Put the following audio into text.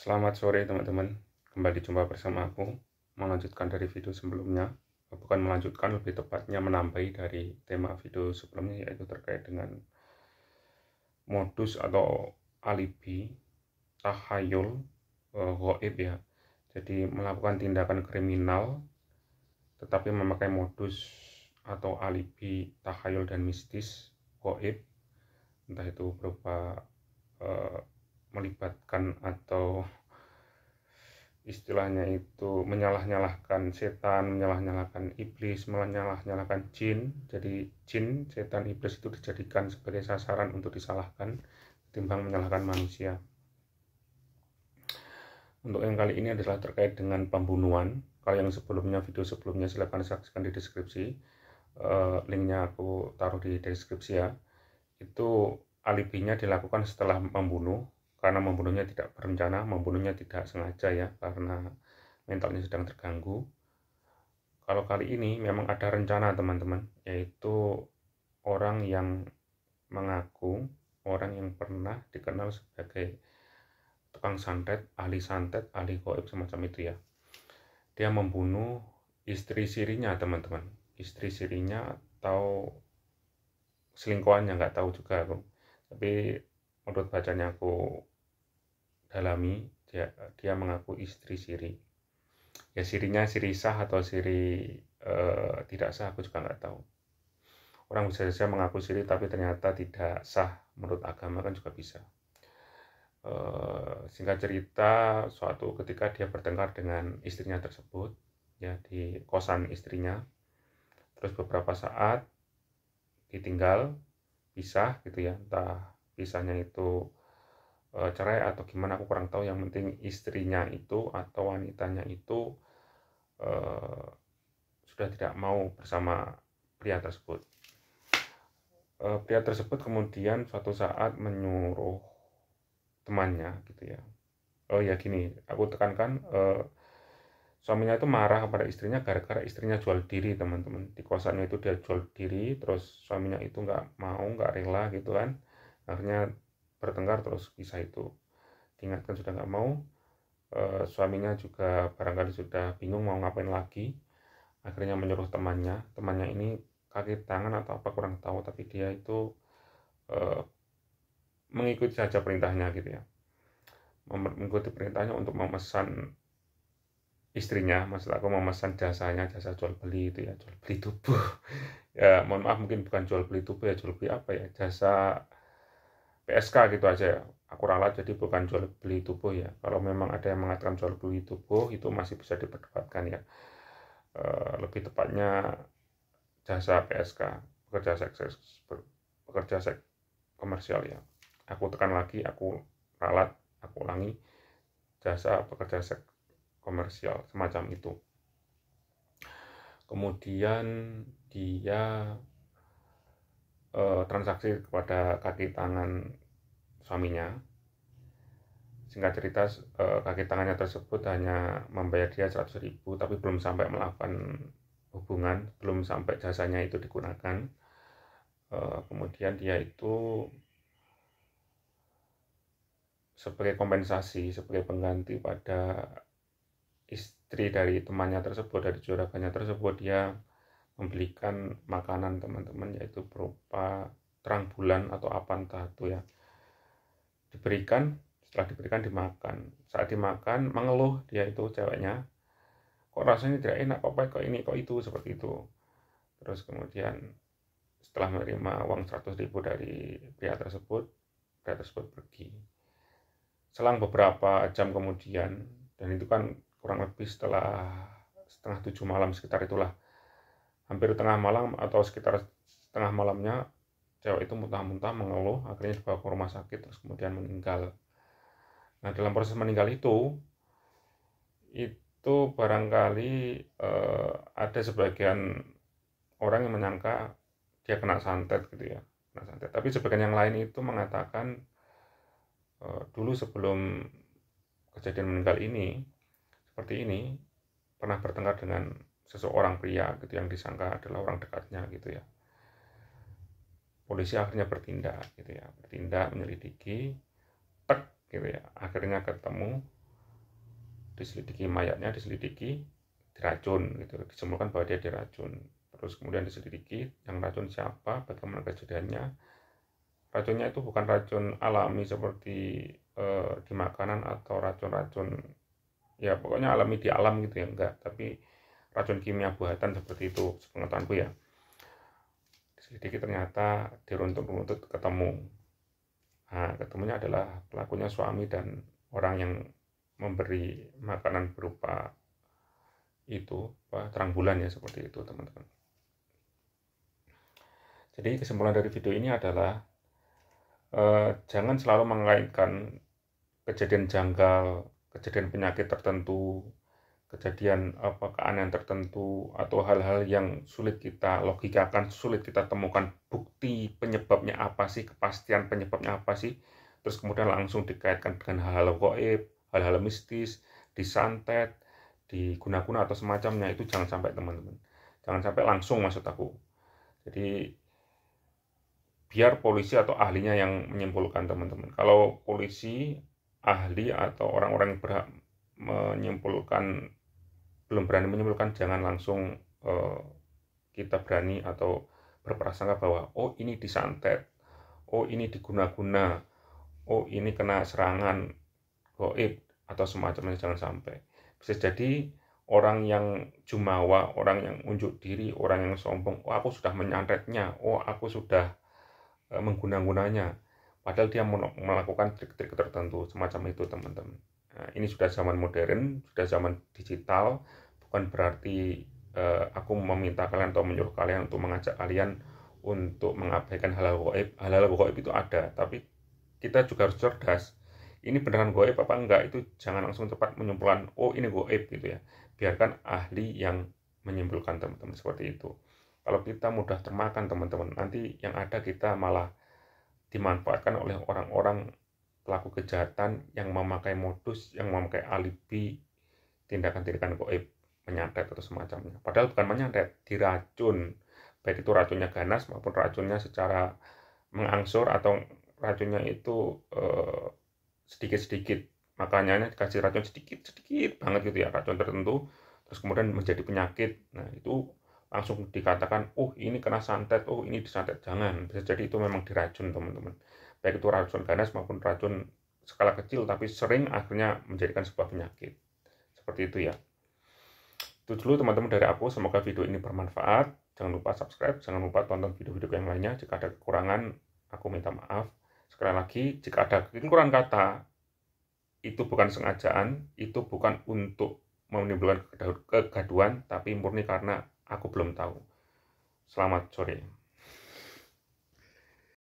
Selamat sore teman-teman, kembali jumpa bersama aku. Melanjutkan dari video sebelumnya, bukan melanjutkan, lebih tepatnya menambahi dari tema video sebelumnya, yaitu terkait dengan modus atau alibi, tahayul, gaib ya. Jadi melakukan tindakan kriminal tetapi memakai modus atau alibi, tahayul dan mistis, gaib, entah itu berupa melibatkan atau istilahnya itu menyalah-nyalahkan setan, menyalah-nyalahkan iblis, menyalah-nyalahkan jin. Jadi jin, setan, iblis itu dijadikan sebagai sasaran untuk disalahkan ketimbang menyalahkan manusia. Untuk yang kali ini adalah terkait dengan pembunuhan. Kalau yang sebelumnya, video sebelumnya silahkan saksikan di deskripsi. Linknya aku taruh di deskripsi ya. Itu alibinya dilakukan setelah membunuh, karena membunuhnya tidak berencana, membunuhnya tidak sengaja ya, karena mentalnya sedang terganggu. Kalau kali ini memang ada rencana teman-teman, yaitu orang yang mengaku, orang yang pernah dikenal sebagai tukang santet, ahli gaib semacam itu ya. Dia membunuh istri sirinya teman-teman, istri sirinya atau selingkuhannya, nggak tahu juga aku. Tapi menurut bacanya aku dalami, dia mengaku istri siri. Ya sirinya siri sah atau siri tidak sah aku juga nggak tahu. Orang bisa saja mengaku siri tapi ternyata tidak sah menurut agama, kan juga bisa. Singkat cerita, suatu ketika dia bertengkar dengan istrinya tersebut ya, di kosan istrinya. Terus beberapa saat ditinggal, pisah gitu ya, entah pisahnya itu cerai atau gimana aku kurang tahu. Yang penting istrinya itu atau wanitanya itu sudah tidak mau bersama pria tersebut. Pria tersebut kemudian suatu saat menyuruh temannya gitu ya. Oh ya gini, aku tekankan, suaminya itu marah kepada istrinya gara-gara istrinya jual diri teman-teman. Di kosannya itu dia jual diri, terus suaminya itu nggak mau, nggak rela gitu kan. Akhirnya bertengkar, terus kisah itu diingatkan sudah nggak mau. Suaminya juga barangkali sudah bingung mau ngapain lagi. Akhirnya menyuruh temannya ini kaki tangan atau apa kurang tahu, tapi dia itu mengikuti saja perintahnya gitu ya, mengikuti perintahnya untuk memesan istrinya, maksud aku memesan jasanya, jasa jual beli itu ya, jual beli tubuh. Ya mohon maaf, mungkin bukan jual beli tubuh ya, jual beli apa ya, jasa PSK gitu aja ya, aku ralat. Jadi bukan jual beli tubuh ya. Kalau memang ada yang mengatakan jual beli tubuh, itu masih bisa diperdebatkan ya. Lebih tepatnya jasa PSK, pekerja seks komersial ya. Aku tekan lagi, aku ralat, aku ulangi, jasa pekerja seks komersial semacam itu. Kemudian dia transaksi kepada kaki tangan suaminya. Singkat cerita, kaki tangannya tersebut hanya membayar dia 100.000, tapi belum sampai melakukan hubungan, belum sampai jasanya itu digunakan. Kemudian dia itu sebagai kompensasi, sebagai pengganti pada istri dari temannya tersebut, dari juragannya tersebut, dia membelikan makanan teman-teman, yaitu berupa terang bulan atau apa entah itu ya. Diberikan, setelah diberikan dimakan. Saat dimakan mengeluh dia itu, ceweknya, kok rasanya tidak enak, kok ini, kok itu, seperti itu. Terus kemudian setelah menerima uang 100.000 dari pria tersebut pergi. Selang beberapa jam kemudian, dan itu kan kurang lebih setelah setengah 7 malam, sekitar itulah, hampir tengah malam atau sekitar setengah malamnya, cewek itu muntah-muntah mengeluh, akhirnya dibawa ke rumah sakit, terus kemudian meninggal. Nah dalam proses meninggal itu barangkali ada sebagian orang yang menyangka dia kena santet gitu ya, kena santet. Tapi sebagian yang lain itu mengatakan dulu sebelum kejadian meninggal ini seperti ini, pernah bertengkar dengan seseorang pria gitu yang disangka adalah orang dekatnya gitu ya. Polisi akhirnya bertindak gitu ya, bertindak menyelidiki, tek gitu ya, akhirnya ketemu diselidiki mayatnya, diselidiki diracun gitu, disimpulkan bahwa dia diracun. Terus kemudian diselidiki yang racun siapa, bagaimana kejadiannya. Racunnya itu bukan racun alami seperti di makanan atau racun-racun ya pokoknya alami di alam gitu ya, enggak, tapi racun kimia buatan seperti itu sepengetahuanku ya. Diselidiki ternyata diruntut-runtut ketemu. Nah, ketemunya adalah pelakunya suami dan orang yang memberi makanan berupa itu terang bulan ya, seperti itu teman-teman. Jadi kesimpulan dari video ini adalah jangan selalu mengaitkan kejadian janggal, kejadian penyakit tertentu, kejadian keanehan tertentu, atau hal-hal yang sulit kita logikakan, sulit kita temukan bukti penyebabnya apa sih, kepastian penyebabnya apa sih, terus kemudian langsung dikaitkan dengan hal-hal gaib, hal-hal mistis, disantet, diguna-guna atau semacamnya. Itu jangan sampai teman-teman, jangan sampai langsung, maksud aku. Jadi biar polisi atau ahlinya yang menyimpulkan teman-teman. Kalau polisi, ahli atau orang-orang yang berhak menyimpulkan belum berani menyimpulkan, jangan langsung kita berani atau berprasangka bahwa oh ini disantet, oh ini diguna-guna, oh ini kena serangan gaib atau semacamnya. Jangan sampai. Bisa jadi orang yang jumawa, orang yang unjuk diri, orang yang sombong, oh aku sudah menyantetnya, oh aku sudah mengguna-gunanya, padahal dia melakukan trik-trik tertentu semacam itu teman-teman. Nah, ini sudah zaman modern, sudah zaman digital. Bukan berarti aku meminta kalian atau menyuruh kalian untuk mengajak kalian untuk mengabaikan hal-hal gaib. Hal-hal gaib itu ada, tapi kita juga harus cerdas. Ini beneran gaib apa enggak, itu jangan langsung cepat menyimpulkan oh ini gaib gitu ya. Biarkan ahli yang menyimpulkan teman-teman, seperti itu. Kalau kita mudah termakan teman-teman, nanti yang ada kita malah dimanfaatkan oleh orang-orang pelaku kejahatan yang memakai modus, yang memakai alibi tindakan-tindakan gaib, menyantet atau semacamnya. Padahal bukan menyantet, diracun. Baik itu racunnya ganas maupun racunnya secara mengangsur atau racunnya itu sedikit-sedikit. Makanya dikasih racun sedikit-sedikit banget gitu ya, racun tertentu, terus kemudian menjadi penyakit. Nah, itu langsung dikatakan, oh ini kena santet, oh ini disantet. Jangan, bisa jadi itu memang diracun teman-teman. Baik itu racun ganas maupun racun skala kecil, tapi sering akhirnya menjadikan sebuah penyakit. Seperti itu ya. Itu dulu teman-teman dari aku, semoga video ini bermanfaat. Jangan lupa subscribe, jangan lupa tonton video-video yang lainnya. Jika ada kekurangan, aku minta maaf. Sekali lagi, jika ada kekurangan kata, itu bukan sengajaan, itu bukan untuk menimbulkan kegaduhan, tapi murni karena aku belum tahu. Selamat sore.